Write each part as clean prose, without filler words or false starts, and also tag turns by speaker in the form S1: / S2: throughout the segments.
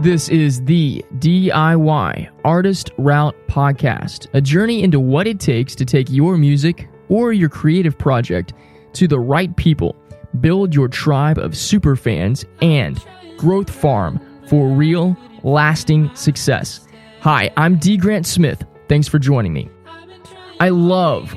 S1: This is the DIY Artist Route Podcast, a journey into what it takes to take your music or your creative project to the right people, build your tribe of superfans, and growth farm for real, lasting success. Hi, I'm D. Grant Smith. Thanks for joining me. I love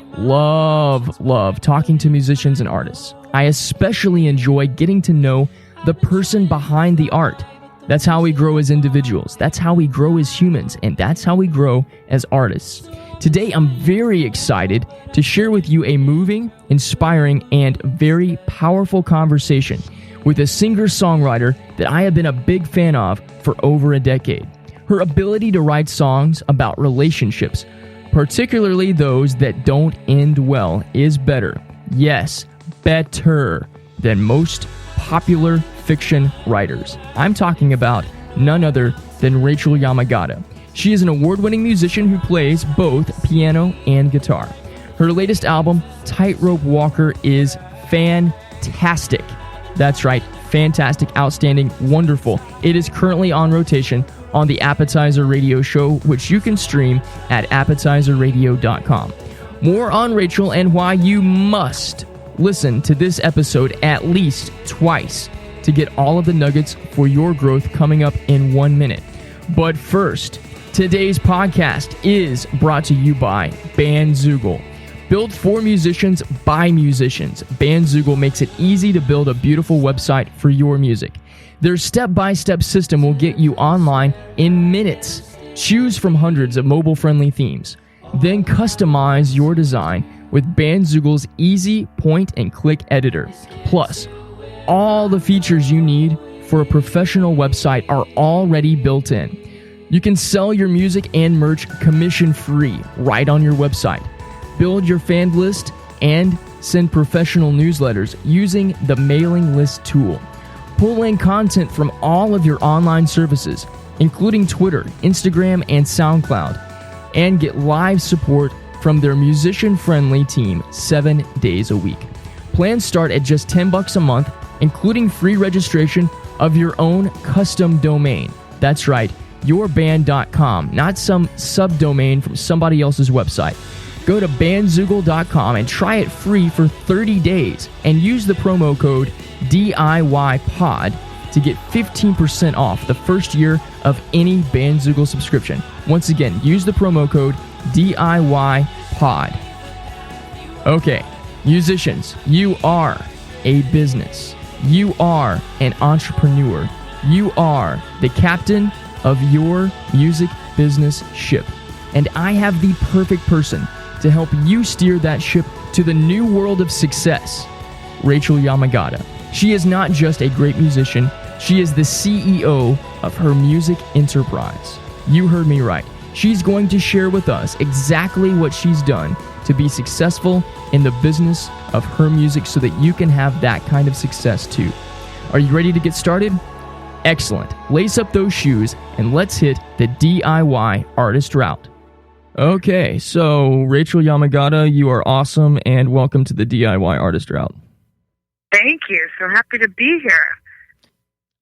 S1: talking to musicians and artists. I especially enjoy getting to know the person behind the art. That's how we grow as individuals. That's how we grow as humans. And that's how we grow as artists. Today, I'm very excited to share with you a moving, inspiring, and very powerful conversation with a singer-songwriter that I have been a big fan of for over a decade. Her ability to write songs about relationships, particularly those that don't end well, is better. Yes, better than most popular fiction writers. I'm talking about none other than Rachael Yamagata. She is an award-winning musician who plays both piano and guitar. Her latest album, Tightrope Walker, is fantastic. That's right, fantastic, outstanding, wonderful. It is currently on rotation on the Appetizer Radio Show, which you can stream at appetizerradio.com. More on Rachael and why you must listen to this episode at least twice to get all of the nuggets for your growth coming up in 1 minute. But first, today's podcast is brought to you by Bandzoogle. Built for musicians by musicians, Bandzoogle makes it easy to build a beautiful website for your music. Their step-by-step system will get you online in minutes. Choose from hundreds of mobile-friendly themes. Then customize your design with Bandzoogle's easy point-and-click editor. Plus, all the features you need for a professional website are already built in. You can sell your music and merch commission-free right on your website. Build your fan list and send professional newsletters using the mailing list tool. Pull in content from all of your online services, including Twitter, Instagram, and SoundCloud, and get live support from their musician-friendly team 7 days a week. Plans start at just $10 a month, including free registration of your own custom domain. That's right, yourband.com, not some subdomain from somebody else's website. Go to bandzoogle.com and try it free for 30 days and use the promo code DIYPOD to get 15% off the first year of any Bandzoogle subscription. Once again, use the promo code DIYPOD. Okay, musicians, you are a business. You are an entrepreneur. You are the captain of your music business ship. And I have the perfect person to help you steer that ship to the new world of success, Rachael Yamagata. She is not just a great musician, she is the CEO of her music enterprise. You heard me right. She's going to share with us exactly what she's done to be successful in the business of her music so that you can have that kind of success too. Are you ready to get started? Excellent. Lace up those shoes and let's hit the DIY artist route. Okay, so Rachael Yamagata, you are awesome and welcome to the DIY artist route.
S2: Thank you. So happy to be here.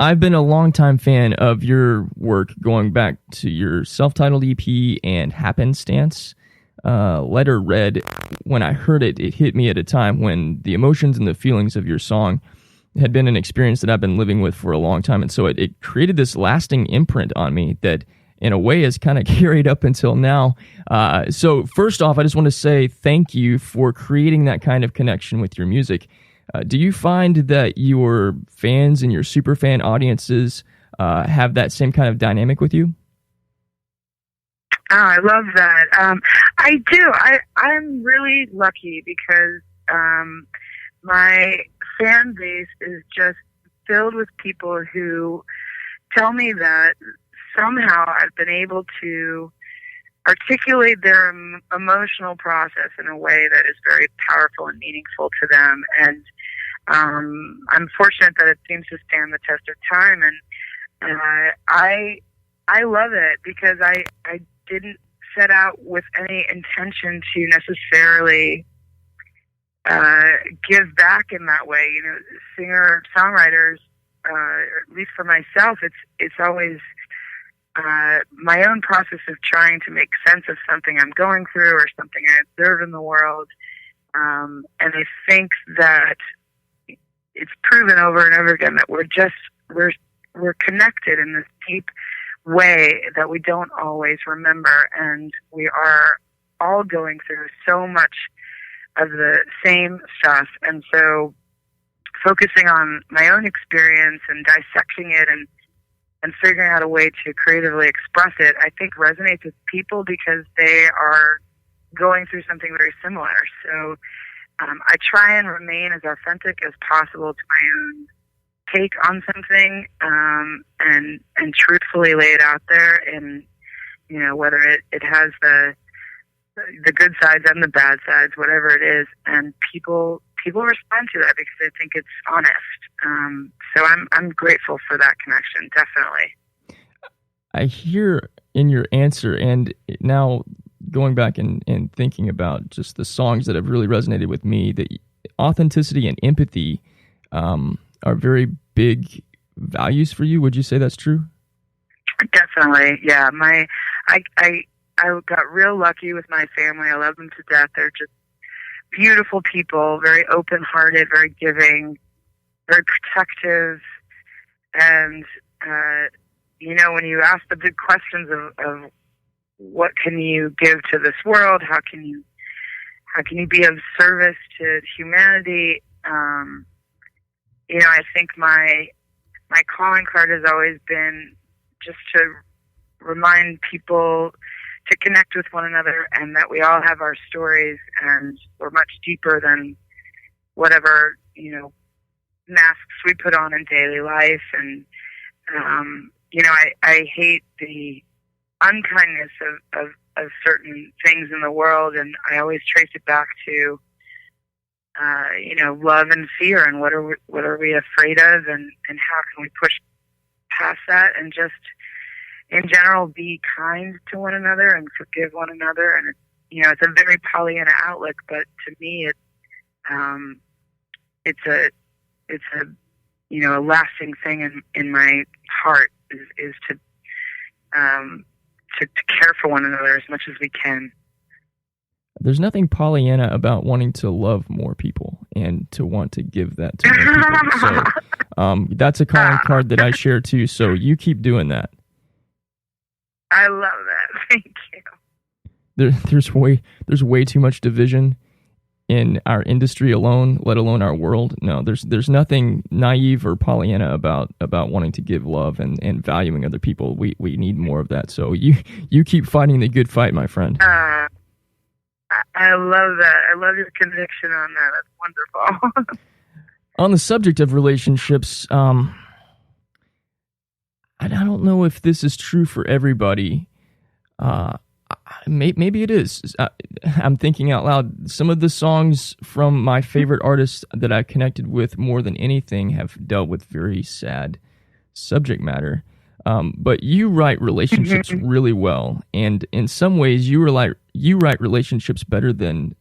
S1: I've been a longtime fan of your work going back to your self-titled EP and Happenstance. Letter Red, when I heard it, it hit me at a time when the emotions and the feelings of your song had been an experience that I've been living with for a long time. And so it created this lasting imprint on me that in a way has kind of carried up until now. So first off, I just want to say thank you for creating that kind of connection with your music. Do you find that your fans and your superfan audiences have that same kind of dynamic with you?
S2: Oh, I love that. I do. I'm really lucky because my fan base is just filled with people who tell me that somehow I've been able to articulate their emotional process in a way that is very powerful and meaningful to them. And I'm fortunate that it seems to stand the test of time. And I love it because I didn't set out with any intention to necessarily give back in that way. You know, singer-songwriters, at least for myself, it's always my own process of trying to make sense of something I'm going through or something I observe in the world. And I think that it's proven over and over again that we're connected in this deep way that we don't always remember, and we are all going through so much of the same stuff. And so focusing on my own experience and dissecting it and figuring out a way to creatively express it, I think resonates with people because they are going through something very similar. So I try and remain as authentic as possible to my own take on something, and truthfully lay it out there, and whether it has the good sides and the bad sides, whatever it is, and people respond to that because they think it's honest. So I'm grateful for that connection, definitely.
S1: I hear in your answer, and now going back and thinking about just the songs that have really resonated with me, that authenticity and empathy are very big values for you. Would you say that's true?
S2: Definitely, yeah. I got real lucky with my family. I love them to death. They're just beautiful people, very open-hearted, very giving, very protective, and when you ask the big questions of what can you give to this world, how can you be of service to humanity, I think my calling card has always been just to remind people to connect with one another, and that we all have our stories, and we're much deeper than whatever masks we put on in daily life. And I hate the unkindness of certain things in the world, and I always trace it back to love and fear, and what are we afraid of, and how can we push past that, and just in general be kind to one another and forgive one another. And it's a very Pollyanna outlook, but to me it's a lasting thing in my heart is to care for one another as much as we can.
S1: There's nothing Pollyanna about wanting to love more people and to want to give that to more people. So that's a calling card that I share too. So you keep doing that.
S2: I love that. Thank you.
S1: There's way too much division in our industry alone, let alone our world. No, there's nothing naive or Pollyanna about wanting to give love and valuing other people. We need more of that. So you keep fighting the good fight, my friend.
S2: I love that. I love your conviction on that. That's wonderful.
S1: On the subject of relationships, I don't know if this is true for everybody. Maybe it is. I'm thinking out loud. Some of the songs from my favorite artists that I connected with more than anything have dealt with very sad subject matter. But you write relationships really well, and in some ways, you write relationships better than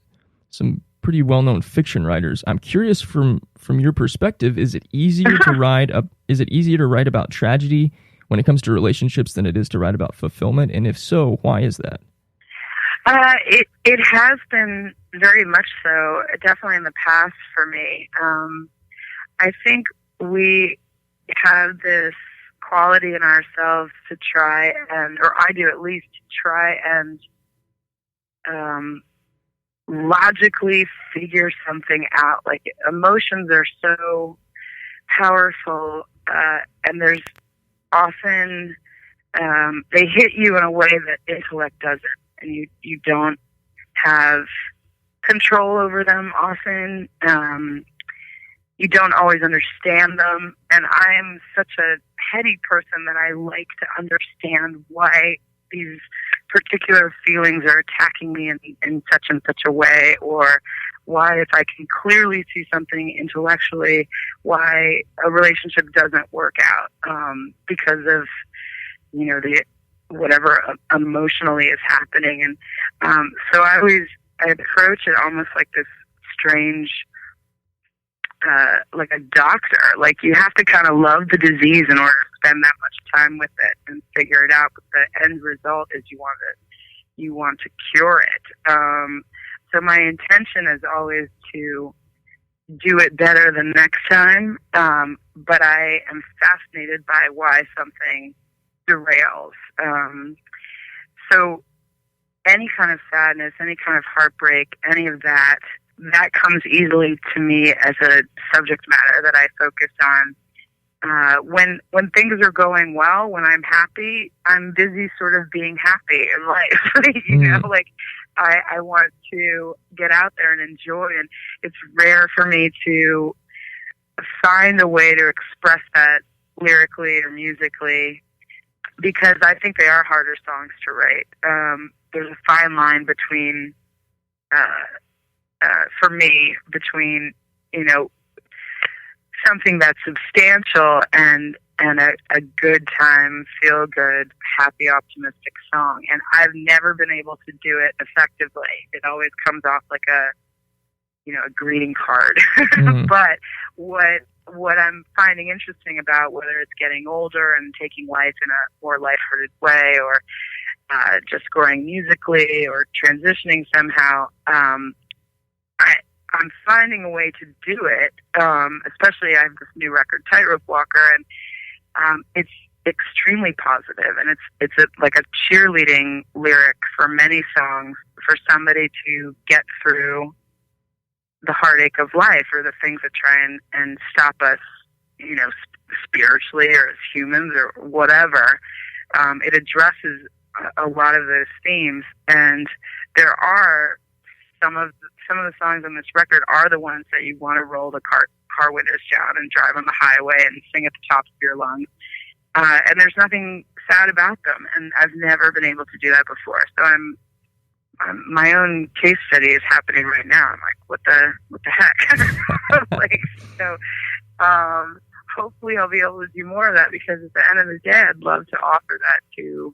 S1: some pretty well-known fiction writers. I'm curious from your perspective, is it easier to write about tragedy when it comes to relationships than it is to write about fulfillment? And if so, why is that?
S2: It has been very much so, definitely in the past for me. I think we have this quality in ourselves to try or I do at least, to try and logically figure something out. Like, emotions are so powerful, and there's often they hit you in a way that intellect doesn't, and you don't have control over them often. You don't always understand them, and I'm such a heady person that I like to understand why these particular feelings are attacking me in such and such a way, or why, if I can clearly see something intellectually, why a relationship doesn't work out, because of the whatever emotionally is happening. And so I approach it almost like this strange, like a doctor. Like, you have to kind of love the disease in order to spend that much time with it and figure it out. But the end result is you want to cure it. So my intention is always to do it better the next time. But I am fascinated by why something derails. So any kind of sadness, any kind of heartbreak, any of that comes easily to me as a subject matter that I focus on. When things are going well, when I'm happy, I'm busy sort of being happy in life. You know, like I want to get out there and enjoy, and it's rare for me to find a way to express that lyrically or musically, because I think they are harder songs to write. There's a fine line between, for me, between, you know, something that's substantial and a good time, feel good, happy, optimistic song. And I've never been able to do it effectively. It always comes off like a greeting card. But what I'm finding interesting about, whether it's getting older and taking life in a more lighthearted way, or just growing musically, or transitioning somehow, I'm finding a way to do it. Especially, I have this new record, Tightrope Walker, and it's extremely positive, and it's like a cheerleading lyric for many songs for somebody to get through the heartache of life, or the things that try and stop us, you know, spiritually or as humans or whatever. It addresses a lot of those themes, and there are some of the songs on this record are the ones that you want to roll the car windows down and drive on the highway and sing at the top of your lungs. And there's nothing sad about them, and I've never been able to do that before. So I'm my own case study is happening right now. I'm like, what the heck? Like, so hopefully I'll be able to do more of that, because at the end of the day, I'd love to offer that to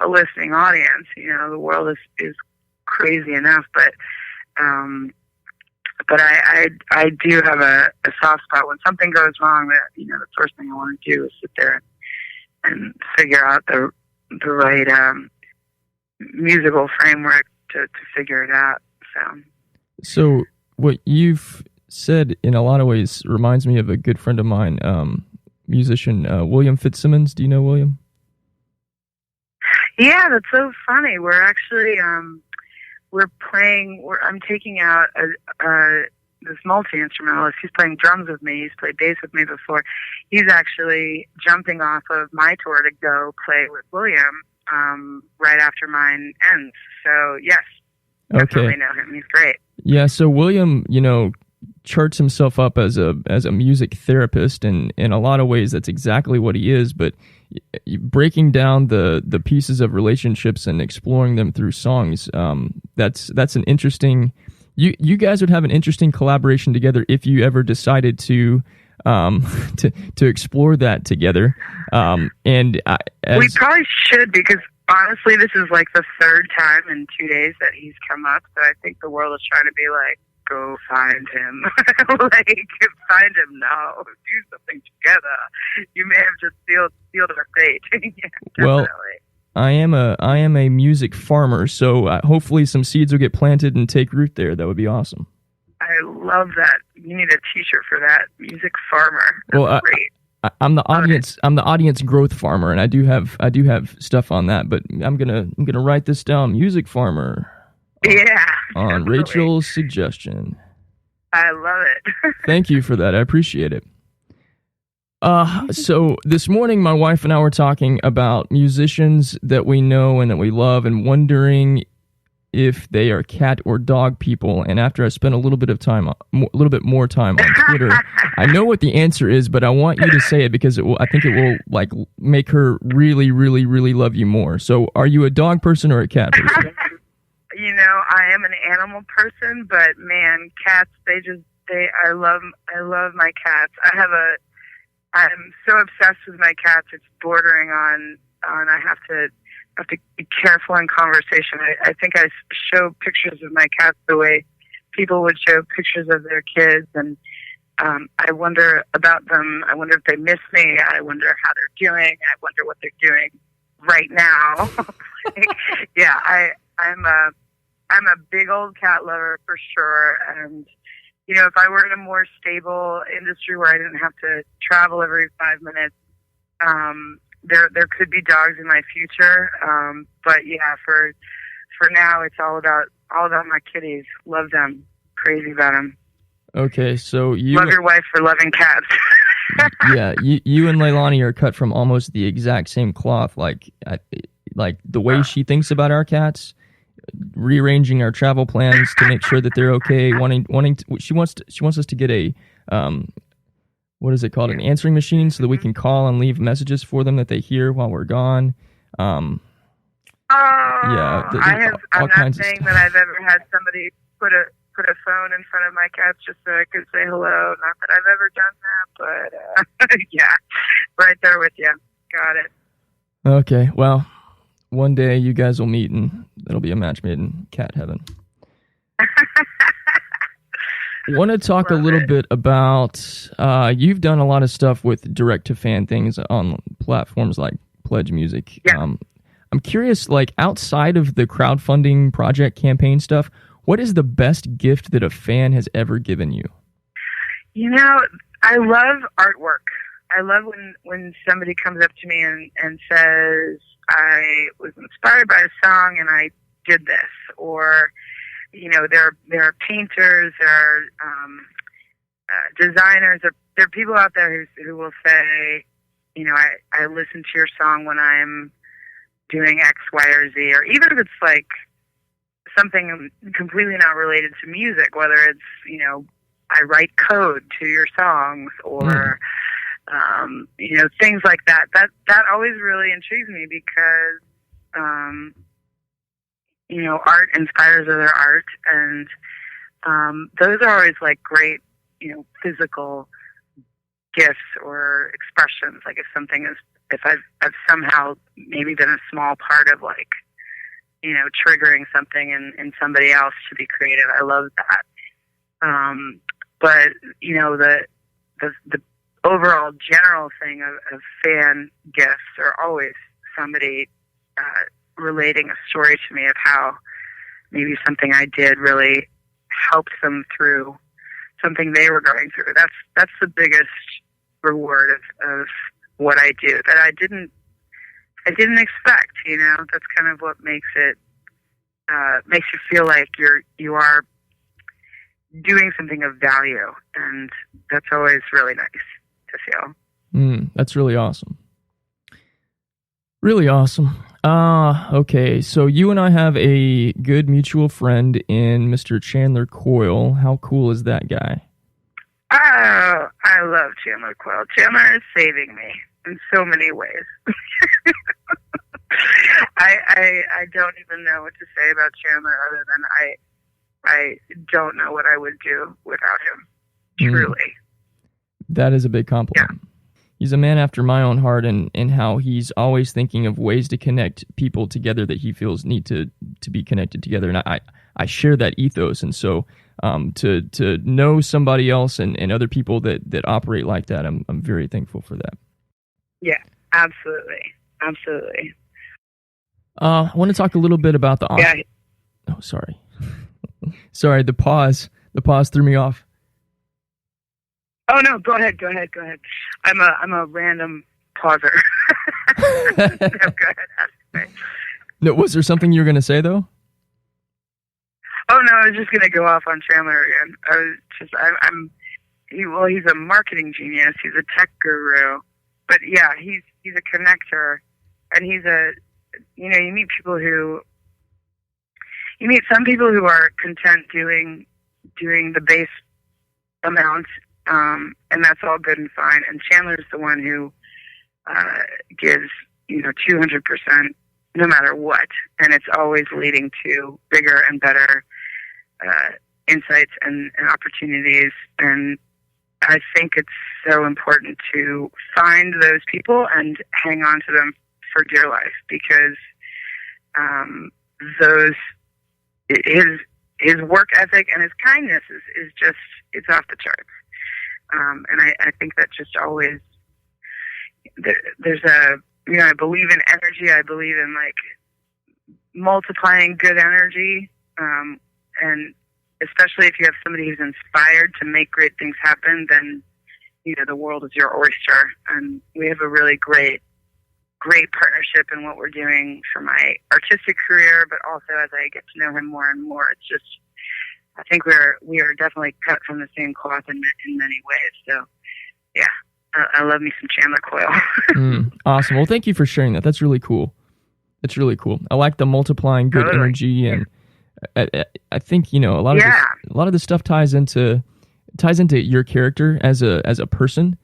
S2: a listening audience. You know, the world is crazy enough, but I do have a soft spot when something goes wrong. That, you know, the first thing I want to do is sit there and figure out the right musical framework to figure it out.
S1: So what you've said in a lot of ways reminds me of a good friend of mine, musician William Fitzsimmons. Do you know William?
S2: Yeah, that's so funny. We're actually I'm taking out this multi-instrumentalist. He's playing drums with me. He's played bass with me before. He's actually jumping off of my tour to go play with William right after mine ends. So yes, definitely know him. He's great. Yeah.
S1: So William, you know, charts himself up as a music therapist, and in a lot of ways that's exactly what he is. But breaking down the pieces of relationships and exploring them through songs, that's an interesting. You guys would have an interesting collaboration together if you ever decided to explore that together. We
S2: probably should, because honestly, this is like the third time in 2 days that he's come up. So I think the world is trying to be like, go find him. Like, find him now. Do something together. You may have just sealed our fate. Yeah,
S1: well, I am a music farmer, so hopefully some seeds will get planted and take root there. That would be awesome.
S2: I love that. You need a T-shirt for that. Music farmer. That's great.
S1: I'm the audience. I'm the audience growth farmer, and I do have stuff on that. But I'm gonna write this down. Music farmer.
S2: Yeah.
S1: On Rachel's suggestion.
S2: I love it.
S1: Thank you for that. I appreciate it. So this morning, my wife and I were talking about musicians that we know and that we love, and wondering if they are cat or dog people. And after I spent a little bit more time on Twitter, I know what the answer is, but I want you to say it, because I think it will like make her really, really, really love you more. So, are you a dog person or a cat person?
S2: You know, I am an animal person, but man, cats, I love my cats. I'm so obsessed with my cats. It's bordering on I have to be careful in conversation. I think I show pictures of my cats the way people would show pictures of their kids, and I wonder about them. I wonder if they miss me. I wonder how they're doing. I wonder what they're doing right now. Yeah, I'm a big old cat lover for sure. And, you know, if I were in a more stable industry where I didn't have to travel every 5 minutes, there could be dogs in my future. But yeah, for now, it's all about my kitties. Love them. Crazy about them.
S1: Okay, so you
S2: love your wife for loving cats.
S1: Yeah, you and Leilani are cut from almost the exact same cloth. Like the way she thinks about our cats, rearranging our travel plans to make sure that they're okay. She wants us to get a what is it called? An answering machine so that we can call and leave messages for them that they hear while we're gone.
S2: I'm
S1: all
S2: not
S1: kinds
S2: saying
S1: of stuff.
S2: that I've ever had somebody put a phone in front of my cats just so I could say hello. Not that I've ever done that, but yeah, right there with you. Got it.
S1: Okay, well, one day you guys will meet and it'll be a match made in cat heaven. Want to talk a little bit about, you've done a lot of stuff with direct-to-fan things on platforms like Pledge Music.
S2: Yeah.
S1: I'm curious, like, outside of the crowdfunding project campaign stuff, what is the best gift that a fan has ever given you?
S2: You know, I love artwork. I love when somebody comes up to me and says, I was inspired by a song and I did this. Or, you know, there are painters, there are designers, there are people out there who will say, you know, I listen to your song when I'm doing X, Y, or Z. Or even if it's like something completely not related to music, whether it's, you know, I write code to your songs or, you know, things like that. That always really intrigues me because, you know, art inspires other art, and those are always like great, you know, physical gifts or expressions. Like if I've somehow maybe been a small part of like, you know, triggering something in somebody else to be creative. I love that. But you know, the overall general thing of fan gifts are always somebody relating a story to me of how maybe something I did really helped them through something they were going through. That's the biggest reward of what I do that I didn't expect. You know, that's kind of what makes it makes you feel like you are doing something of value, and that's always really nice to feel.
S1: That's really awesome. Really awesome. Okay, so you and I have a good mutual friend in Mr. Chandler Coyle. How cool is that guy?
S2: Oh, I love Chandler Coyle. Chandler is saving me in so many ways. I don't even know what to say about Chandler other than I don't know what I would do without him. Truly.
S1: That is a big compliment.
S2: Yeah.
S1: He's a man after my own heart, and how he's always thinking of ways to connect people together that he feels need to be connected together. And I share that ethos. And so to know somebody else and other people that operate like that, I'm very thankful for that.
S2: Yeah, absolutely. Absolutely.
S1: I want to talk a little bit about the...
S2: Yeah.
S1: Oh, sorry. Sorry, the pause. The pause threw me off.
S2: Oh no, go ahead. I'm a random pauser. No, go ahead.
S1: No, was there something you were going to say though?
S2: Oh no, I was just going to go off on Chandler again. He's a marketing genius. He's a tech guru, but yeah, he's a connector, and he's you meet some people who are content doing the base amount. And that's all good and fine. And Chandler's the one who gives, 200% no matter what. And it's always leading to bigger and better insights and opportunities. And I think it's so important to find those people and hang on to them for dear life, because his work ethic and his kindness is just, it's off the charts. And I think that just always, there's a, I believe in energy. I believe in like multiplying good energy. And especially if you have somebody who's inspired to make great things happen, then, the world is your oyster. And we have a really great partnership in what we're doing for my artistic career, but also as I get to know him more and more, it's just, I think we are definitely cut from the same cloth in many ways. So, yeah, I love me some Chandler Coyle.
S1: Awesome. Well, thank you for sharing that. That's really cool. It's really cool. I like the multiplying good energy, and I think a lot of this stuff ties into your character as a person,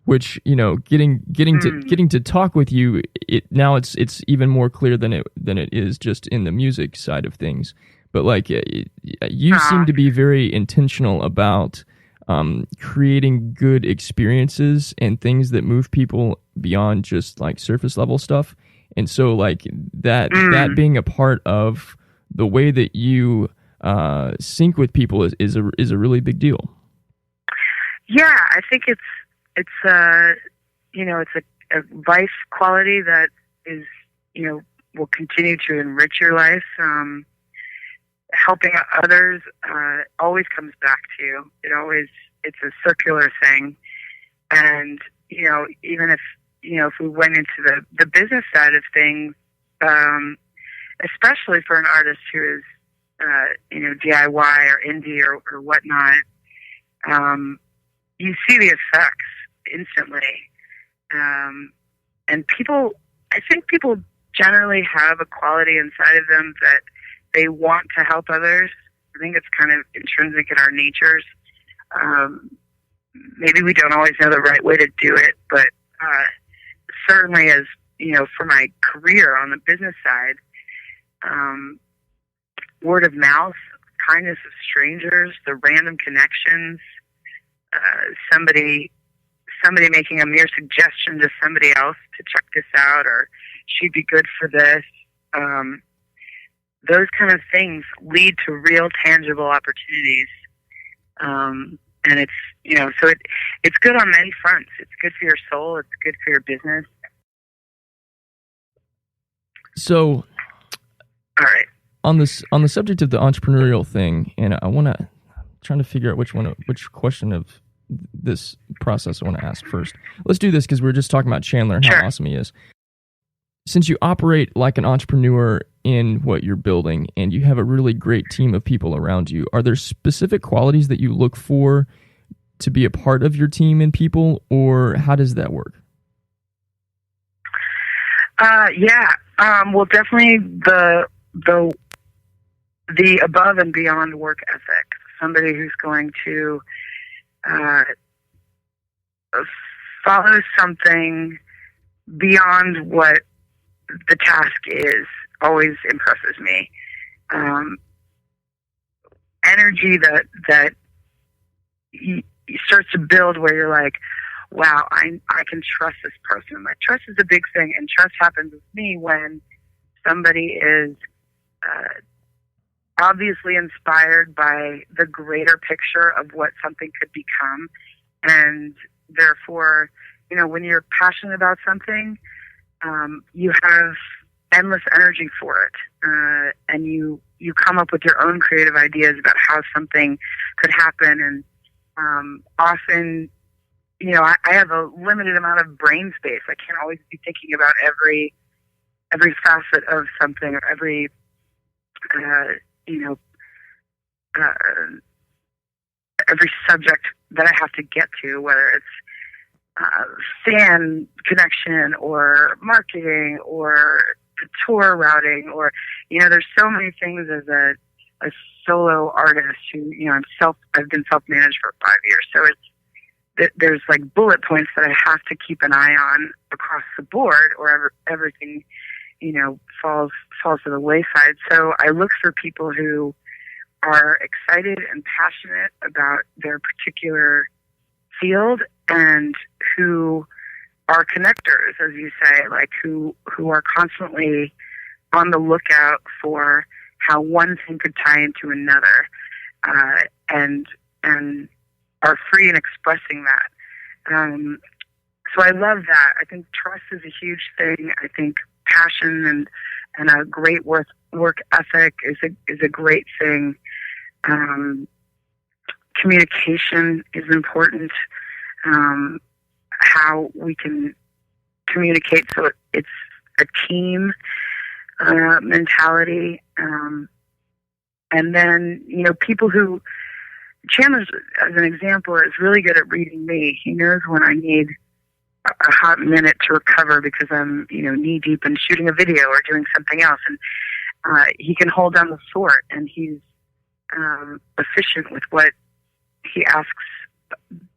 S1: which getting to talk with you, it's even more clear than it is just in the music side of things. But like you seem to be very intentional about creating good experiences and things that move people beyond just like surface level stuff. And so like that being a part of the way that you sync with people is a really big deal.
S2: Yeah, I think it's a vice quality that is, will continue to enrich your life. Helping others always comes back to you. It's a circular thing. And, even if we went into the business side of things, especially for an artist who is, DIY or indie or whatnot, you see the effects instantly. And I think people generally have a quality inside of them that they want to help others. I think it's kind of intrinsic in our natures. Maybe we don't always know the right way to do it, but certainly as, for my career on the business side, word of mouth, kindness of strangers, the random connections, somebody making a mere suggestion to somebody else to check this out, or she'd be good for this. Those kind of things lead to real tangible opportunities. And it's, so it's good on many fronts. It's good for your soul. It's good for your business.
S1: So,
S2: all right.
S1: On the subject of the entrepreneurial thing, and trying to figure out which question of this process I want to ask first. Let's do this because we're just talking about Chandler and how awesome he is. Since you operate like an entrepreneur in what you're building and you have a really great team of people around you, are there specific qualities that you look for to be a part of your team and people, or how does that work?
S2: Yeah. Well, definitely the above and beyond work ethic. Somebody who's going to follow something beyond what the task is always impresses me. Energy that you starts to build where you're like, wow, I can trust this person. Like, trust is a big thing, and trust happens with me when somebody is obviously inspired by the greater picture of what something could become, and therefore, when you're passionate about something, you have endless energy for it, and you come up with your own creative ideas about how something could happen, and often, I have a limited amount of brain space. I can't always be thinking about every facet of something, or every subject that I have to get to, whether it's fan connection or marketing or tour routing, or there's so many things as a solo artist who I've been self-managed for 5 years, so there's like bullet points that I have to keep an eye on across the board, or everything falls to the wayside. So I look for people who are excited and passionate about their particular field, and who are connectors, as you say, like who are constantly on the lookout for how one thing could tie into another, and are free in expressing that. So I love that. I think trust is a huge thing. I think passion and a great work ethic is a great thing. Communication is important. How we can communicate so it's a team mentality. And then, people who, Chandler, as an example, is really good at reading me. He knows when I need a hot minute to recover because I'm, knee deep in shooting a video or doing something else. And he can hold down the fort, and he's efficient with what he asks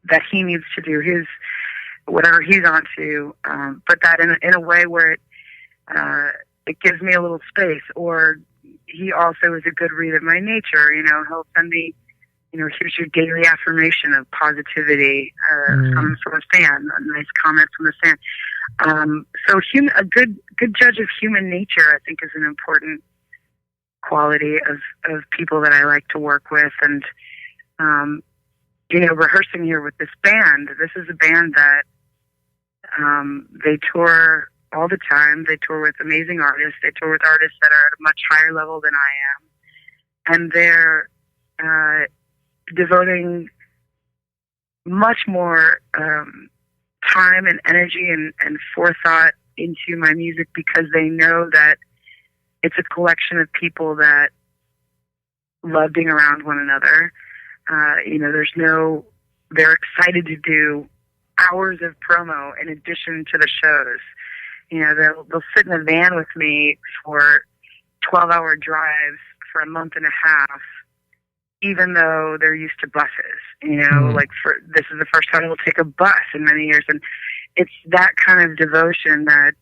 S2: that he needs to do, whatever he's on to, but that in a way where it gives me a little space. Or he also is a good read of my nature. He'll send me, here's your daily affirmation of positivity from a fan, a nice comment from a fan. So a good judge of human nature, I think, is an important quality of people that I like to work with. And, rehearsing here with this band, this is a band that they tour all the time. They tour with amazing artists. They tour with artists that are at a much higher level than I am. And they're devoting much more time and energy and forethought into my music because they know that it's a collection of people that love being around one another. They're excited to do hours of promo in addition to the shows. They'll sit in a van with me for 12-hour drives for a month and a half, even though they're used to buses. This is the first time we'll take a bus in many years. And it's that kind of devotion that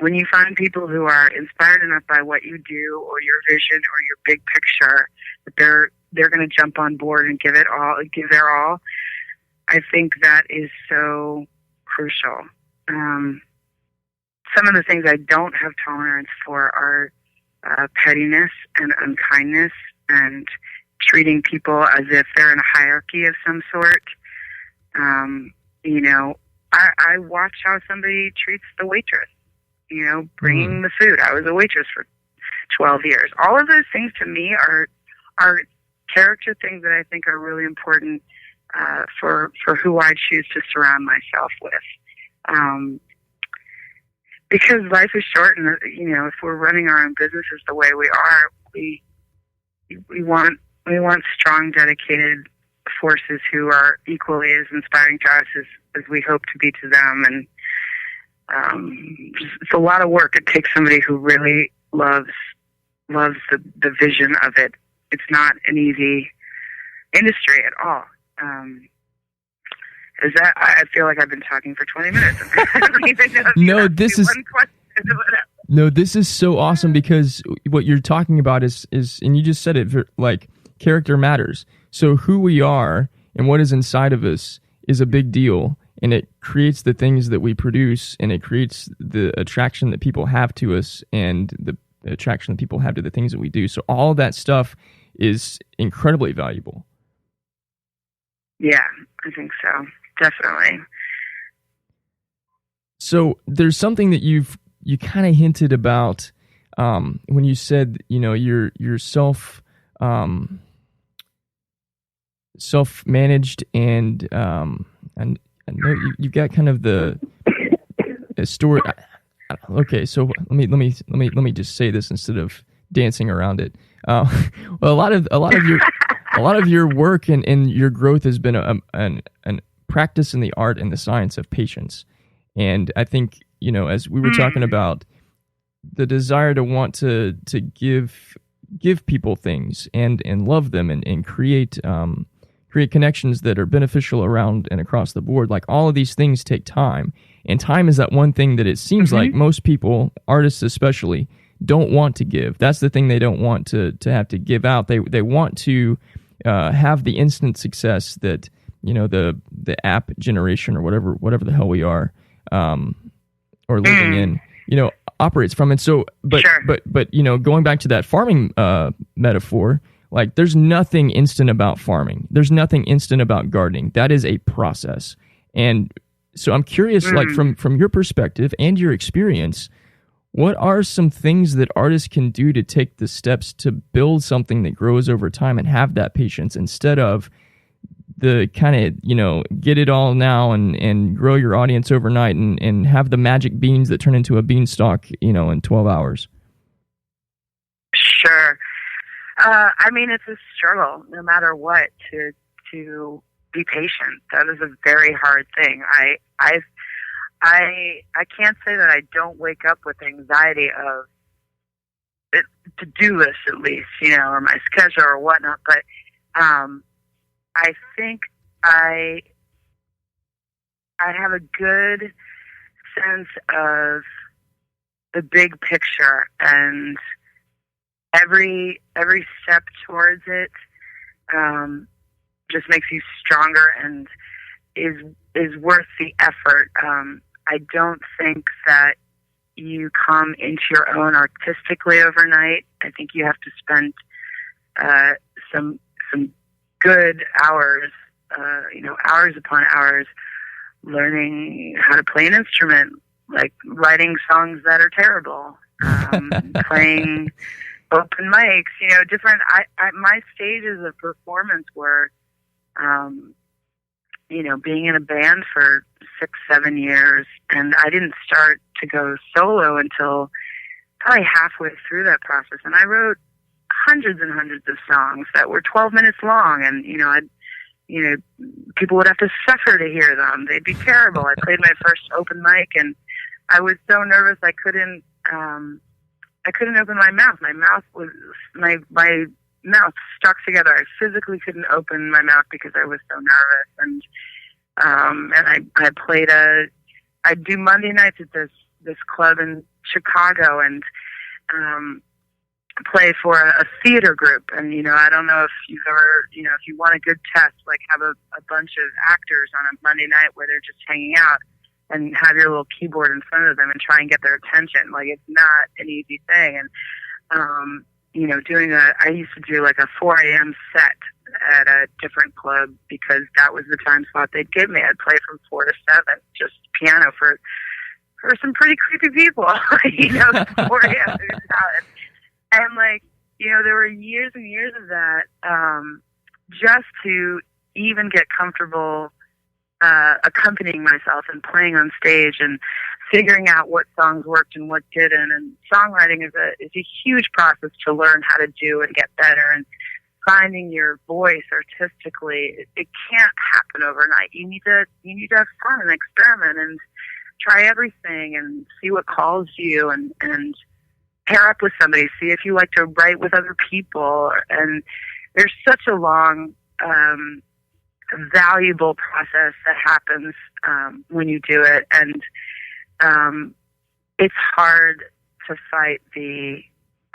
S2: when you find people who are inspired enough by what you do or your vision or your big picture, that they're going to jump on board and give their all. I think that is so crucial. Some of the things I don't have tolerance for are pettiness and unkindness and treating people as if they're in a hierarchy of some sort. I watch how somebody treats the waitress, bringing the food. I was a waitress for 12 years. All of those things to me are character things that I think are really important for who I choose to surround myself with. Because life is short, and if we're running our own businesses the way we are, we want strong, dedicated forces who are equally as inspiring to us as we hope to be to them. And it's a lot of work. It takes somebody who really loves the vision of it. It's not an easy industry at all. I feel like I've been talking for 20 minutes. I don't even know if
S1: no, this is one question. No, this is so awesome because what you're talking about is, and you just said it, like, character matters. So who we are and what is inside of us is a big deal, and it creates the things that we produce, and it creates the attraction that people have to us and the attraction that people have to the things that we do. So all of that stuff is incredibly valuable.
S2: Yeah, I think so. Definitely.
S1: So there's something that you kind of hinted about when you said, you're self-managed, and I know you've got kind of the story. Okay, so let me just say this instead of dancing around it. Well, a lot of your work and your growth has been an practice in the art and the science of patience. And I think, as we were talking about the desire to want to give people things and love them and create connections that are beneficial around and across the board, like all of these things take time. And time is that one thing that it seems like most people, artists especially, don't want to give. That's the thing they don't want to have to give out. They want to have the instant success that the app generation or whatever the hell we are or living in operates from. And so, but going back to that farming metaphor, Like, there's nothing instant about farming. There's nothing instant about gardening. That is a process. And so I'm curious, like, from your perspective and your experience, what are some things that artists can do to take the steps to build something that grows over time and have that patience, instead of the kind of, get it all now and grow your audience overnight and have the magic beans that turn into a beanstalk, in 12 hours?
S2: Sure. I mean, it's a struggle no matter what to be patient. That is a very hard thing. I can't say that I don't wake up with anxiety of it, to-do list at least, or my schedule or whatnot. But I think I have a good sense of the big picture, and every step towards it just makes you stronger and is worth the effort. I don't think that you come into your own artistically overnight. I think you have to spend some good hours, hours upon hours learning how to play an instrument, like writing songs that are terrible, playing open mics, different. My stages of performance were, being in a band for 6-7 years, and I didn't start to go solo until probably halfway through that process. And I wrote hundreds and hundreds of songs that were 12 minutes long, and people would have to suffer to hear them. They'd be terrible. I played my first open mic, and I was so nervous I couldn't open my mouth. My mouth was my mouth stuck together. I physically couldn't open my mouth because I was so nervous. And I played I'd do Monday nights at this club in Chicago, and play for a theater group. And I don't know if you've ever, if you want a good test, like have a bunch of actors on a Monday night where they're just hanging out, and have your little keyboard in front of them and try and get their attention. Like, it's not an easy thing. And I used to do like a 4 a.m. set at a different club because that was the time slot they'd give me. I'd play from 4 to 7, just piano for some pretty creepy people, 4 a.m. And there were years and years of that, just to even get comfortable accompanying myself and playing on stage and figuring out what songs worked and what didn't. And songwriting is a huge process to learn how to do and get better, and finding your voice artistically. It can't happen overnight. You need to have fun and experiment and try everything and see what calls you, and pair up with somebody, see if you like to write with other people. And there's such a long, valuable process that happens when you do it. And it's hard to fight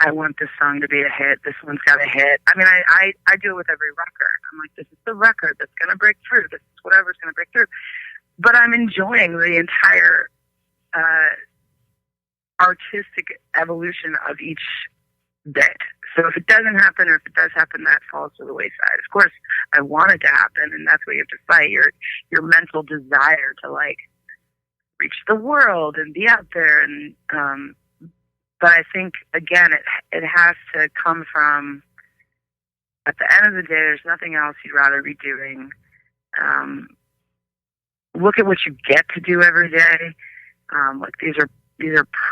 S2: I want this song to be a hit, this one's got a hit. I mean, I do it with every record. I'm like, this is the record that's going to break through. This is whatever's going to break through. But I'm enjoying the entire artistic evolution of each bit. So if it doesn't happen, or if it does happen, that falls to the wayside. Of course, I want it to happen, and that's what you have to fight, your mental desire to reach the world and be out there. And but I think, again, it has to come from, at the end of the day, there's nothing else you'd rather be doing. Look at what you get to do every day. These are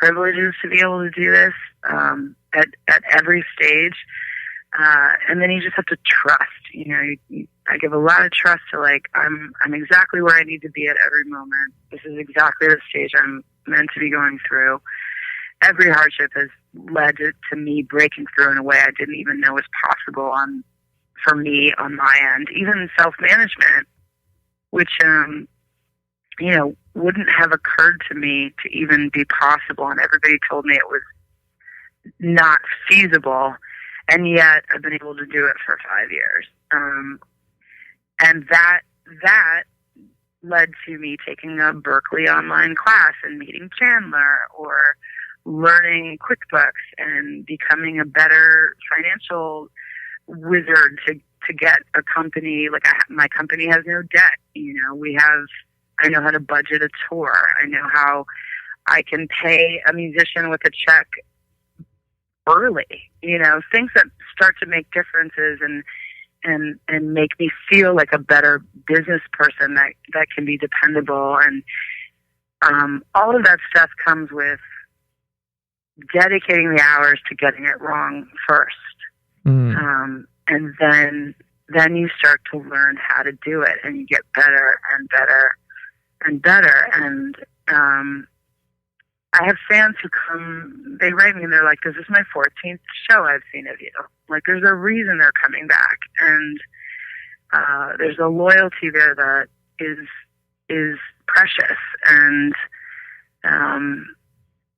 S2: privileges to be able to do this at every stage, and then you just have to trust. I give a lot of trust to I'm exactly where I need to be at every moment. This is exactly the stage I'm meant to be going through. Every hardship has led to me breaking through in a way I didn't even know was possible for me on my end. Even self-management, which wouldn't have occurred to me to even be possible, and everybody told me it was not feasible, and yet I've been able to do it for 5 years. And that led to me taking a Berkeley online class and meeting Chandler, or learning QuickBooks and becoming a better financial wizard to get a company. Like my company has no debt. I know how to budget a tour. I know how I can pay a musician with a check early. Things that start to make differences and make me feel like a better business person that can be dependable. And all of that stuff comes with dedicating the hours to getting it wrong first. And then you start to learn how to do it, and you get better and better and better. And I have fans who come, they write me and they're like, this is my 14th show I've seen of you. Like, there's a reason they're coming back. And there's a loyalty there that is precious. And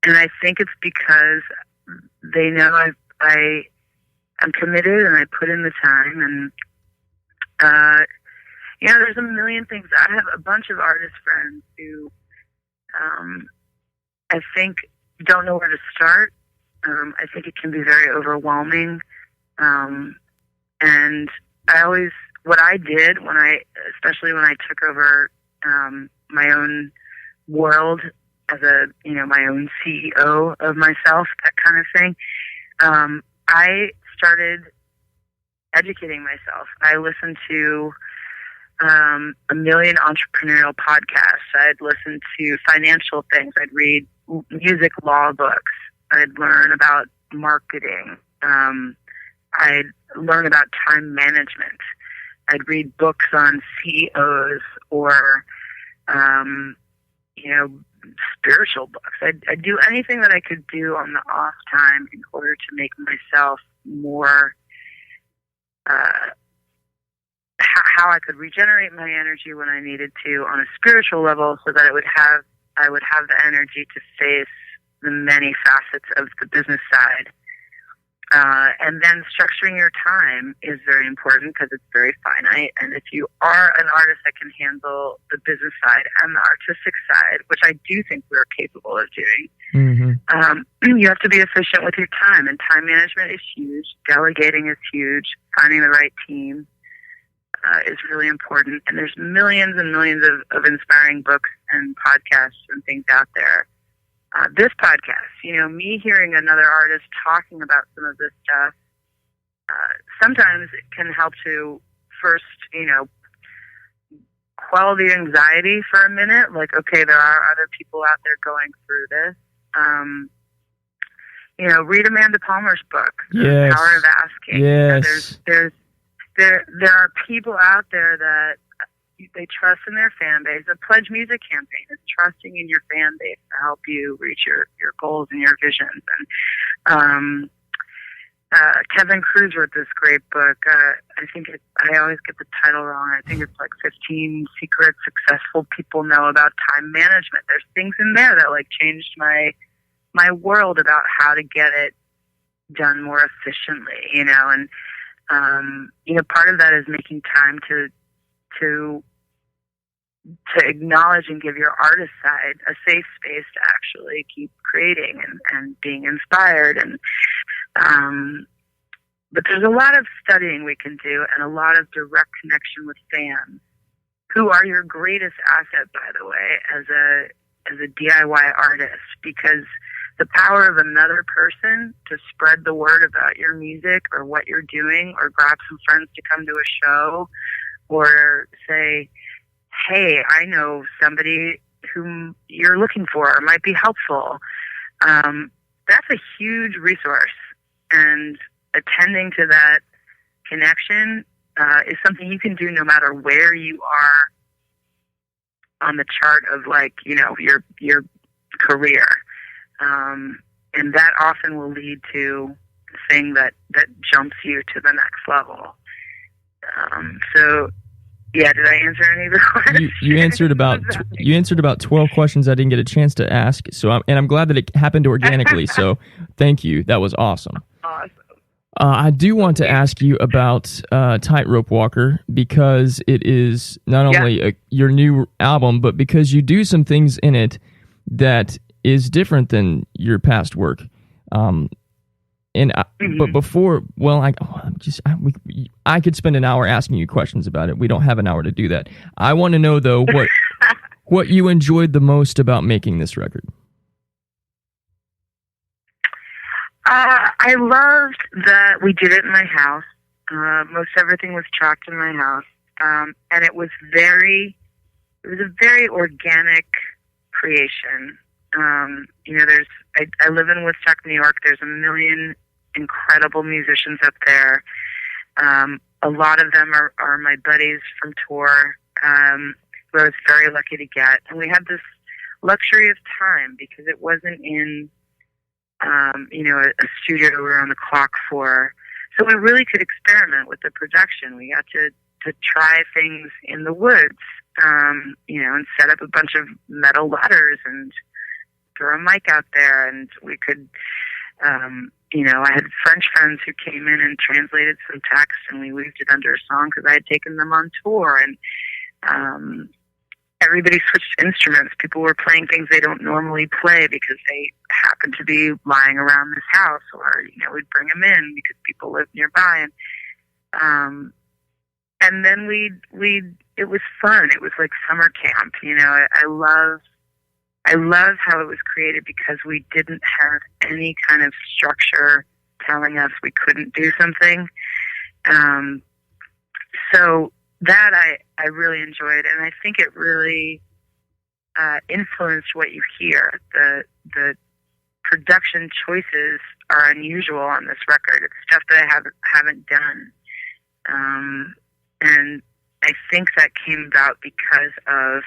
S2: I think it's because they know I'm committed and I put in the time. And there's a million things. I have a bunch of artist friends who I think don't know where to start. I think it can be very overwhelming. And what I did especially when I took over my own world as my own CEO of myself, that kind of thing, I started educating myself. I listened to a million entrepreneurial podcasts. I'd listen to financial things. I'd read music law books. I'd learn about marketing. I'd learn about time management. I'd read books on CEOs or, spiritual books. I'd do anything that I could do on the off time in order to make myself more, how I could regenerate my energy when I needed to on a spiritual level, so that I would have the energy to face the many facets of the business side. And then structuring your time is very important because it's very finite. And if you are an artist that can handle the business side and the artistic side, which I do think we're capable of doing, you have to be efficient with your time. And time management is huge. Delegating is huge. Finding the right team is really important. And there's millions and millions of inspiring books and podcasts and things out there. This podcast, me hearing another artist talking about some of this stuff, sometimes it can help to first, quell the anxiety for a minute. Like, okay, there are other people out there going through this. Read Amanda Palmer's book, The Power of Asking.
S1: Yes.
S2: There are people out there that they trust in their fan base. The Pledge Music campaign is trusting in your fan base to help you reach your goals and your visions. And Kevin Cruz wrote this great book. I always get the title wrong. I think it's like 15 secrets successful people know about time management. There's things in there that changed my world about how to get it done more efficiently, and part of that is making time to acknowledge and give your artist side a safe space to actually keep creating and being inspired. And but there's a lot of studying we can do and a lot of direct connection with fans, who are your greatest asset, by the way, as a DIY artist, because the power of another person to spread the word about your music or what you're doing, or grab some friends to come to a show, or say, hey, I know somebody whom you're looking for or might be helpful. That's a huge resource. And attending to that connection is something you can do no matter where you are on the chart of your career. And that often will lead to the thing that jumps you to the next level. Yeah, did I answer any of the questions?
S1: You answered about 12 questions I didn't get a chance to ask. I'm glad that it happened organically. So thank you. That was awesome.
S2: Awesome.
S1: I do want to ask you about Tightrope Walker, because it is not only your new album, but because you do some things in it that is different than your past work. And
S2: Mm-hmm.
S1: but before, well, I could spend an hour asking you questions about it. We don't have an hour to do that. I want to know though what you enjoyed the most about making this record.
S2: I loved that we did it in my house. Most everything was tracked in my house, and it was a very organic creation. I live in Woodstock, New York. There's a million incredible musicians up there. A lot of them are my buddies from tour, who I was very lucky to get. And we had this luxury of time because it wasn't in, a studio we were on the clock for. So we really could experiment with the production. We got to try things in the woods, and set up a bunch of metal ladders and throw a mic out there. And we could, I had French friends who came in and translated some text, and we weaved it under a song because I had taken them on tour. And everybody switched instruments. People were playing things they don't normally play because they happen to be lying around this house, or we'd bring them in because people lived nearby. And then it was fun. It was like summer camp. I love how it was created because we didn't have any kind of structure telling us we couldn't do something. So that I really enjoyed, and I think it really influenced what you hear. The production choices are unusual on this record. It's stuff that I haven't done. And I think that came about because of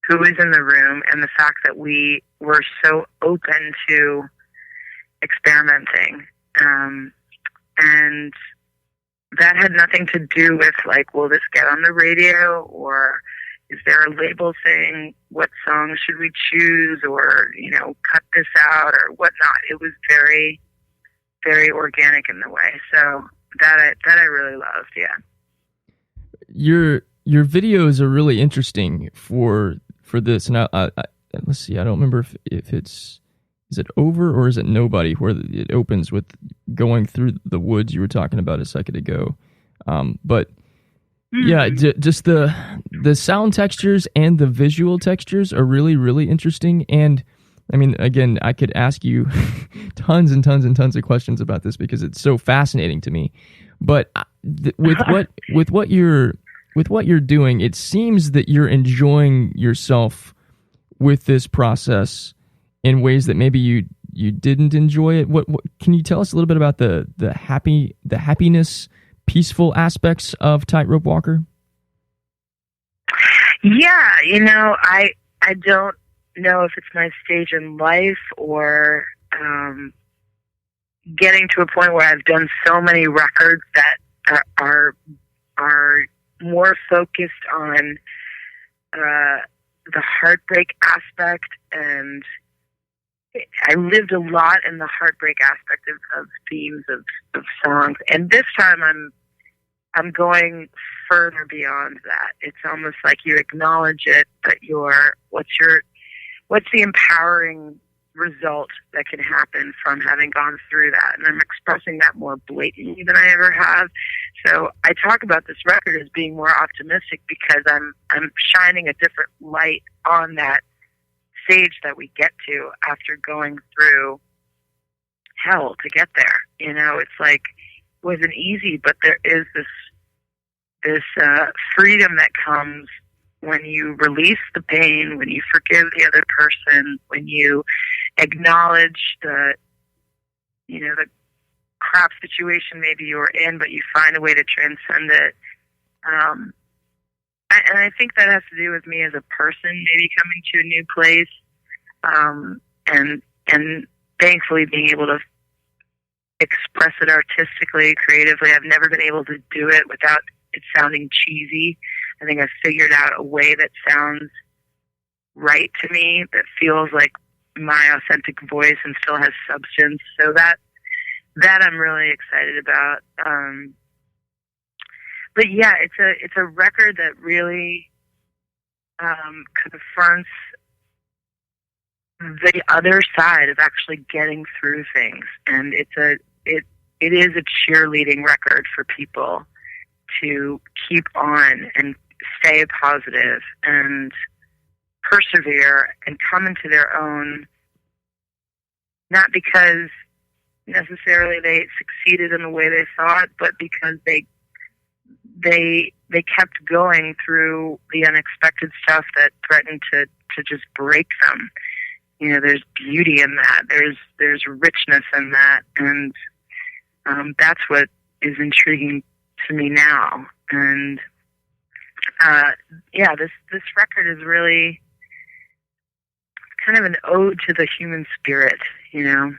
S2: who was in the room and the fact that we were so open to experimenting. And that had nothing to do with will this get on the radio, or is there a label saying what songs should we choose, or, cut this out or whatnot. It was very, very organic in the way. So that I really loved. Yeah.
S1: Your videos are really interesting for this, and I let's see. I don't remember if is it Over or is it Nobody, where it opens with going through the woods you were talking about a second ago. But yeah, just the sound textures and the visual textures are really, really interesting. And I mean, again, I could ask you tons and tons and tons of questions about this because it's so fascinating to me. But with what you're doing, it seems that you're enjoying yourself with this process in ways that maybe you didn't enjoy it. What can you tell us a little bit about the happiness, peaceful aspects of Tightrope Walker?
S2: Yeah, I don't know if it's my stage in life or getting to a point where I've done so many records that are more focused on the heartbreak aspect, and I lived a lot in the heartbreak aspect of themes of songs. And this time I'm going further beyond that. It's almost like you acknowledge it, but what's the empowering result that can happen from having gone through that? And I'm expressing that more blatantly than I ever have. So I talk about this record as being more optimistic because I'm shining a different light on that stage that we get to after going through hell to get there. It's like, it wasn't easy, but there is this freedom that comes when you release the pain, when you forgive the other person, when you acknowledge the crap situation maybe you were in, but you find a way to transcend it. And I think that has to do with me as a person, maybe coming to a new place, and thankfully being able to express it artistically, creatively. I've never been able to do it without it sounding cheesy. I think I've figured out a way that sounds right to me, that feels like my authentic voice and still has substance. So that I'm really excited about. But yeah, it's a record that really confronts the other side of actually getting through things. And it is a cheerleading record for people to keep on and stay positive and persevere and come into their own, not because necessarily they succeeded in the way they thought, but because they kept going through the unexpected stuff that threatened to just break them. You know, there's beauty in that. There's richness in that, and that's what is intriguing to me now. And this record is really kind of an ode to the human spirit. You know.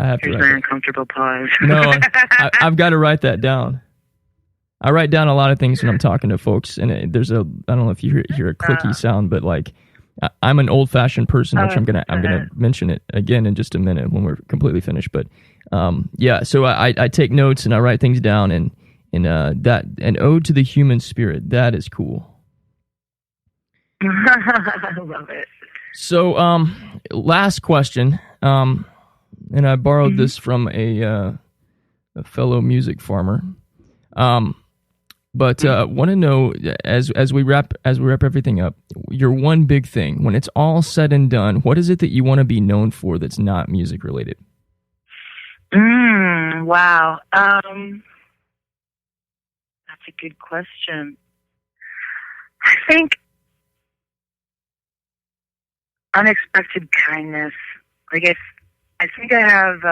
S1: I have
S2: Here's
S1: to
S2: my uncomfortable pause.
S1: No, I've got to write that down. I write down a lot of things when I'm talking to folks, and I don't know if you hear a clicky sound, but like I'm an old-fashioned person, which I'm gonna mention it again in just a minute when we're completely finished. But so I take notes and I write things down, and that an ode to the human spirit. That is cool.
S2: I love it.
S1: So last question. And I borrowed this from a fellow music farmer. But want to know, as we wrap everything up, your one big thing when it's all said and done, what is it that you want to be known for that's not music related?
S2: Wow, that's a good question. I think unexpected kindness. I think I have,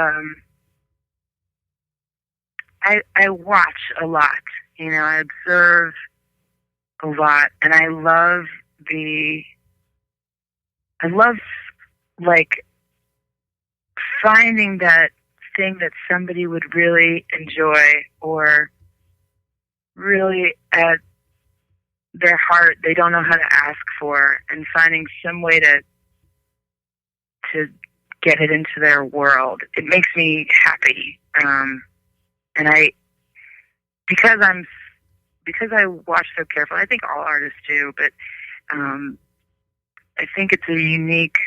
S2: I watch a lot, you know, I observe a lot, and I love like finding that thing that somebody would really enjoy, or really at their heart they don't know how to ask for, and finding some way to get it into their world. It makes me happy. And because I watch so carefully, I think all artists do, but I think it's a unique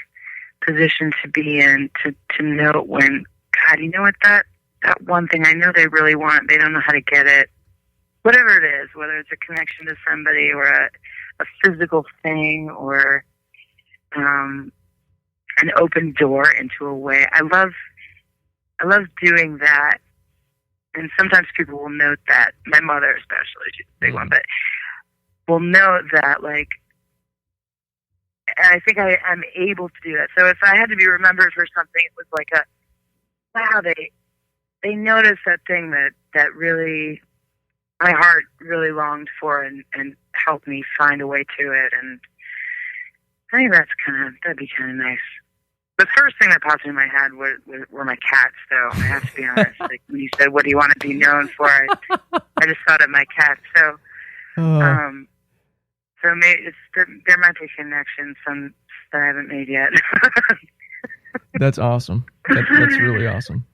S2: position to be in, to know when, God, you know what, that one thing I know they really want, they don't know how to get it. Whatever it is, whether it's a connection to somebody or a physical thing, or an open door into a way. I love doing that. And sometimes people will note that. My mother especially, she's a big one, but will note that, like, and I think I'm able to do that. So if I had to be remembered for something, it was like wow, they noticed that thing that really my heart really longed for, and helped me find a way to it. And I think that'd be kind of nice. The first thing that popped in my head were my cats, though. I have to be honest. Like, when you said, "What do you want to be known for?" I just thought of my cats. So, so maybe there might be connections, some that I haven't made yet.
S1: That's awesome. That's really awesome.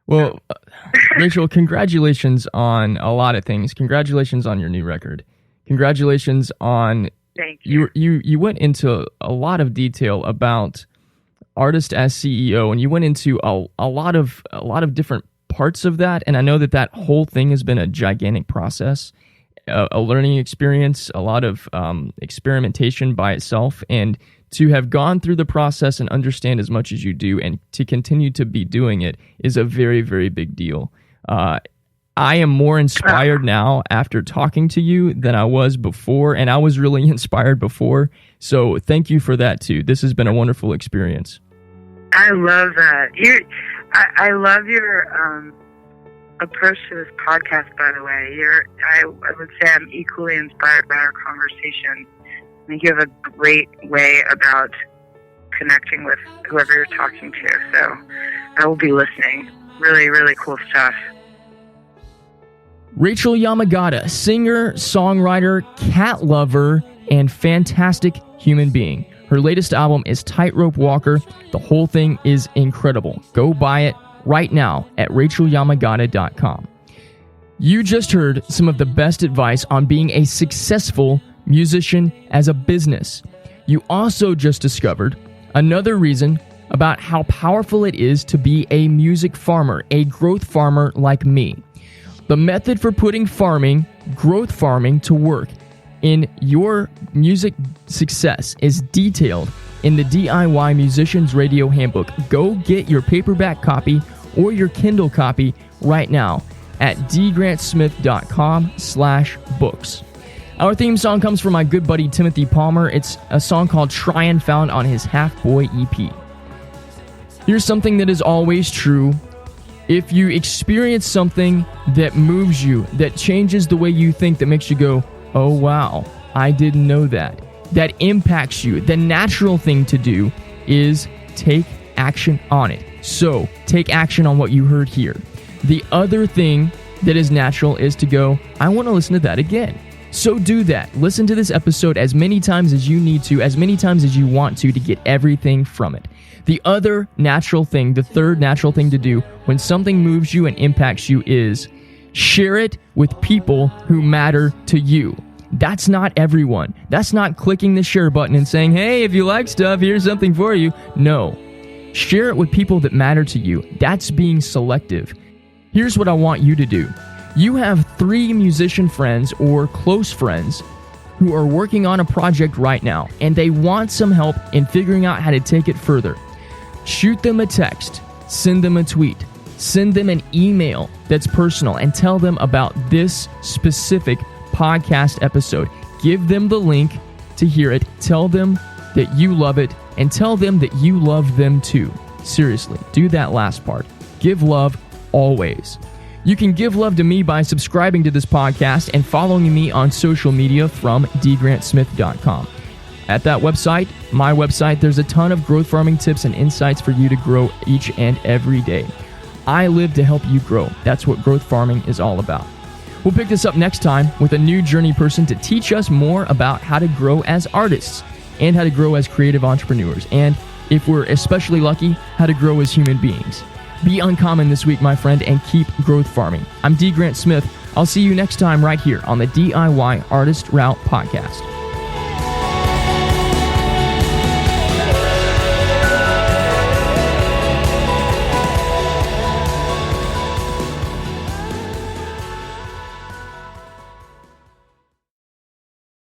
S1: Well, Rachael, congratulations on a lot of things. Congratulations on your new record. Congratulations on.
S2: Thank you.
S1: You went into a lot of detail about artist as CEO, and you went into a lot of different parts of that. And I know that whole thing has been a gigantic process, a learning experience, a lot of experimentation by itself, and to have gone through the process and understand as much as you do, and to continue to be doing it, is a very, very big deal. I am more inspired now after talking to you than I was before, and I was really inspired before. So thank you for that too. This has been a wonderful experience.
S2: I love that. I love your approach to this podcast, by the way. I would say I'm equally inspired by our conversation. I think you have a great way about connecting with whoever you're talking to. So I will be listening. Really, really cool stuff.
S1: Rachael Yamagata, singer, songwriter, cat lover, and fantastic human being. Her latest album is Tightrope Walker. The whole thing is incredible. Go buy it right now at RachelYamagata.com. You just heard some of the best advice on being a successful musician as a business. You also just discovered another reason about how powerful it is to be a music farmer, a growth farmer like me. The method for putting growth farming to work in your music success is detailed in the DIY Musician's Radio Handbook. Go get your paperback copy or your Kindle copy right now at dgrantsmith.com/books. Our theme song comes from my good buddy Timothy Palmer. It's a song called Tryin', found on his Half Boy EP. Here's something that is always true. If you experience something that moves you, that changes the way you think, that makes you go, oh wow, I didn't know that, that impacts you, the natural thing to do is take action on it. So, take action on what you heard here. The other thing that is natural is to go, I want to listen to that again. So do that. Listen to this episode as many times as you need to, as many times as you want to get everything from it. The other natural thing, the third natural thing to do when something moves you and impacts you is share it with people who matter to you. That's not everyone. That's not clicking the share button and saying, hey, if you like stuff, here's something for you. No. Share it with people that matter to you. That's being selective. Here's what I want you to do. You have 3 musician friends or close friends who are working on a project right now, and they want some help in figuring out how to take it further. Shoot them a text, send them a tweet, send them an email that's personal, and tell them about this specific podcast episode. Give them the link to hear it. Tell them that you love it, and tell them that you love them too. Seriously, do that last part. Give love always. You can give love to me by subscribing to this podcast and following me on social media from dgrantsmith.com. At that website, my website, there's a ton of growth farming tips and insights for you to grow each and every day. I live to help you grow. That's what growth farming is all about. We'll pick this up next time with a new journey person to teach us more about how to grow as artists and how to grow as creative entrepreneurs. And if we're especially lucky, how to grow as human beings. Be uncommon this week, my friend, and keep growth farming. I'm D. Grant Smith. I'll see you next time right here on the DIY Artist Route Podcast.